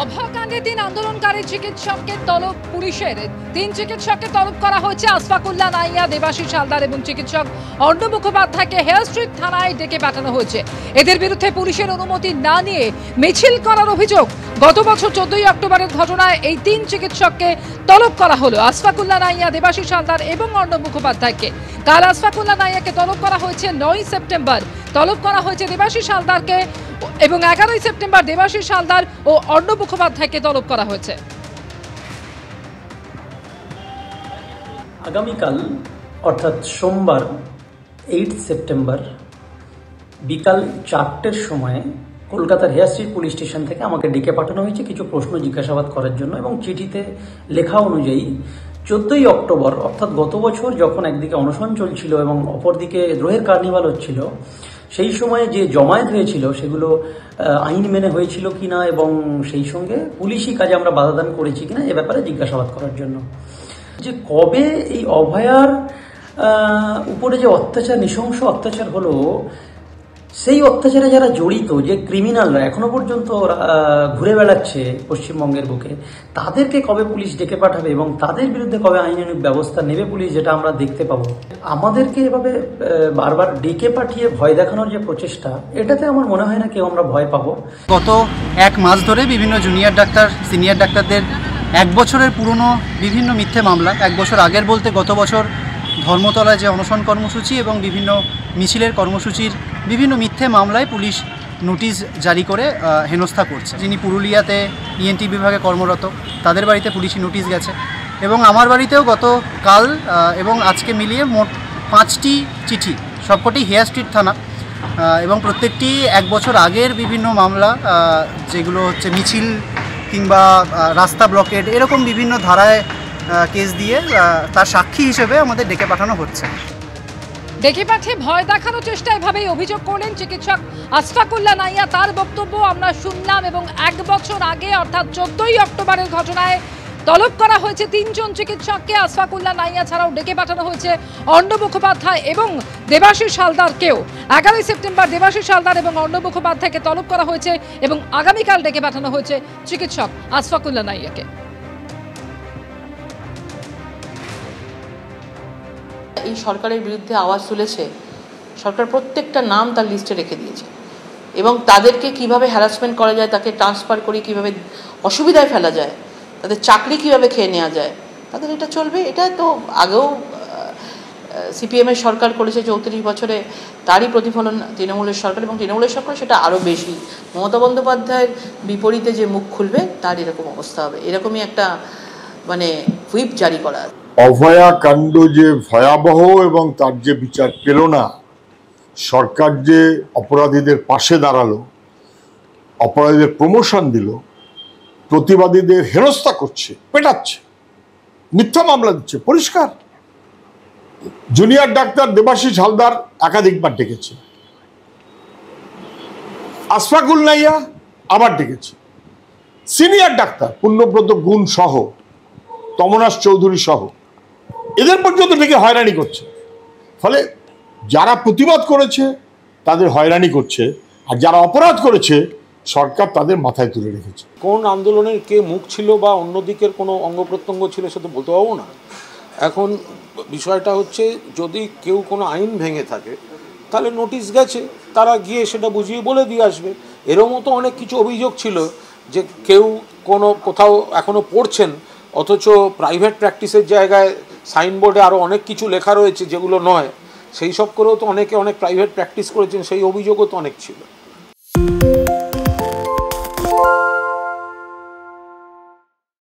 অভয়াকাণ্ডে 3 আন্দোলনকারী চিকিৎসককে তলব পুলিশের। 3 চিকিৎসককে তলব করা হয়েছে। আসফাকুল্লাহ নাইয়া, দেবাশিস হালদার এবং চিকিৎসক অর্ণব মুখোপাধ্যায়কে হেয়ার স্ট্রিট থানায় ডেকে পাঠানো হয়েছে। এদের বিরুদ্ধে পুলিশের অনুমতি না নিয়ে মিছিল করার অভিযোগ। গত বছর 14 অক্টোবরের ঘটনায় এই 3 চিকিৎসককে তলব করা হলো। আসফাকুল্লাহ নাইয়া, দেবাশিস হালদার এবং অর্ণব মুখোপাধ্যায়কে। কাল আসফাকুল্লাহ নাইয়াকে তলব করা হয়েছে। 9 সেপ্টেম্বর তলব করা হয়েছে দেবাশিস হালদারকে এবং 11 সেপ্টেম্বর দেবাশিস হালদার ও অর্ণব মুখোপাধ্যায়কে তলব করা হয়েছে। আগামীকাল অর্থাৎ সোমবার 8 সেপ্টেম্বর বিকাল 4টের সময় কলকাতার হেয়ার স্ট্রিট পুলিশ স্টেশন থেকে আমাকে ডেকে পাঠানো হয়েছে কিছু প্রশ্ন জিজ্ঞাসাবাদ করার জন্য। এবং চিঠিতে লেখা অনুযায়ী 14 অক্টোবর অর্থাৎ গত বছর যখন একদিকে অনশন চলছিল এবং অপরদিকে দ্রোহের কার্নিভাল হচ্ছিল, সেই সময় যে জমায়েত হয়েছিল সেগুলো আইন মেনে হয়েছিল কিনা এবং সেই সঙ্গে পুলিশি কাজে আমরা বাধাদান করেছি কিনা এ ব্যাপারে জিজ্ঞাসাবাদ করার জন্য। যে কবে এই অভয়ার উপরে যে অত্যাচার, নৃশংস অত্যাচার হলো, সেই অত্যাচারে যারা জড়িত, যে ক্রিমিনালরা এখনো পর্যন্ত ঘুরে বেড়াচ্ছে পশ্চিমবঙ্গের বুকে, তাদেরকে কবে পুলিশ ডেকে পাঠাবে এবং তাদের বিরুদ্ধে কবে আইনানুগ ব্যবস্থা নেবে পুলিশ, যেটা আমরা দেখতে পাবো। আমাদেরকে এভাবে বারবার ডেকে পাঠিয়ে ভয় দেখানোর যে প্রচেষ্টা, এটাতে আমার মনে হয় না কেউ আমরা ভয় পাবো। গত 1 মাস ধরে বিভিন্ন জুনিয়র ডাক্তার, সিনিয়র ডাক্তারদের 1 বছরের পুরনো বিভিন্ন মিথ্যে মামলা, 1 বছর আগের বলতে গত বছর ধর্মতলায় যে অনশন কর্মসূচি এবং বিভিন্ন মিছিলের কর্মসূচির বিভিন্ন মিথ্যে মামলায় পুলিশ নোটিশ জারি করে হেনস্থা করছে। যিনি পুরুলিয়াতে ইএনটি বিভাগে কর্মরত, তাদের বাড়িতে পুলিশি নোটিশ গেছে এবং আমার বাড়িতেও গতকাল এবং আজকে মিলিয়ে মোট 5টি চিঠি, সবকটি হেয়ার স্ট্রিট থানা এবং প্রত্যেকটি 1 বছর আগের বিভিন্ন মামলা, যেগুলো হচ্ছে মিছিল কিংবা রাস্তা ব্লকেড, এরকম বিভিন্ন ধারায় কেস দিয়ে তার সাক্ষী হিসেবে আমাদের ডেকে পাঠানো হচ্ছে। ডেকে পাঠিয়ে ভয় দেখানোর চেষ্টা, এভাবেই অভিযোগ করলেন চিকিৎসক আসফাকুল্লাহ নাইয়া। তার বক্তব্য আমরা শুনলাম এবং 1 বছর আগে অর্থাৎ 14 অক্টোবরের ঘটনায় তলব করা হয়েছে 3 জন চিকিৎসককে। আসফাকুল্লাহ নাইয়া ছাড়াও ডেকে পাঠানো হয়েছে অর্ণব মুখোপাধ্যায় এবং দেবাশিস হালদারকেও। 11 সেপ্টেম্বর দেবাশিস হালদার এবং অর্ণব মুখোপাধ্যায়কে তলব করা হয়েছে এবং আগামীকাল ডেকে পাঠানো হয়েছে চিকিৎসক আসফাকুল্লাহ নাইয়াকে। এই সরকারের বিরুদ্ধে আওয়াজ তুলেছে, সরকার প্রত্যেকটা নাম তার লিস্টে রেখে দিয়েছে এবং তাদেরকে কিভাবে হ্যারাসমেন্ট করা যায়, তাকে ট্রান্সফার করে কিভাবে অসুবিধায় ফেলা যায়, তাদের চাকরি কিভাবে খেয়ে নেওয়া যায়, তাদের এটা চলবে। এটা তো আগেও সিপিএমের সরকার করেছে 34 বছরে, তারই প্রতিফলন তৃণমূলের সরকার, এবং তৃণমূলের সরকার সেটা আরও বেশি। মমতা বন্দ্যোপাধ্যায়ের বিপরীতে যে মুখ খুলবে তার এরকম অবস্থা হবে, এরকমই একটা হুইপ জারি করা। অভয়া কাণ্ড যে ভয়াবহ এবং তার যে বিচার পেল না, সরকার যে অপরাধীদের পাশে দাঁড়ালো, অপরাধীদের প্রমোশন দিল, প্রতিবাদীদের হেনস্থা করছে, পেটাচ্ছে, মিথ্যা মামলা দিচ্ছে, পরিষ্কার। জুনিয়র ডাক্তার দেবাশিস হালদার একাধিকবার ডেকেছে, আসফাকুল নাইয়া আবার ডেকেছে, সিনিয়র ডাক্তার পুণ্যব্রত গুণ সহ, তমনাশ চৌধুরী সহ, এদের পর্যন্ত ডেকে হয়রানি করছে। ফলে যারা প্রতিবাদ করেছে তাদের হয়রানি করছে, আর যারা অপরাধ করেছে সরকার তাদের মাথায় তুলে রেখেছে। কোন আন্দোলনের কে মুখ ছিল বা অন্য দিকের কোনো অঙ্গ প্রত্যঙ্গ ছিল সেটা বলতে পারবো না। এখন বিষয়টা হচ্ছে, যদি কেউ কোনো আইন ভেঙে থাকে তাহলে নোটিশ গেছে, তারা গিয়ে সেটা বুঝিয়ে বলে দিয়ে আসবে। এরও মতো অনেক কিছু অভিযোগ ছিল যে কেউ কোথাও এখনও পড়ছেন, অথচ প্রাইভেট প্র্যাকটিসের জায়গায় সাইনবোর্ডে আরও অনেক কিছু লেখা রয়েছে যেগুলো নয়, সেই সব করেও তো অনেকে অনেক প্রাইভেট প্র্যাকটিস করেছেন, সেই অভিযোগও তো অনেক ছিল।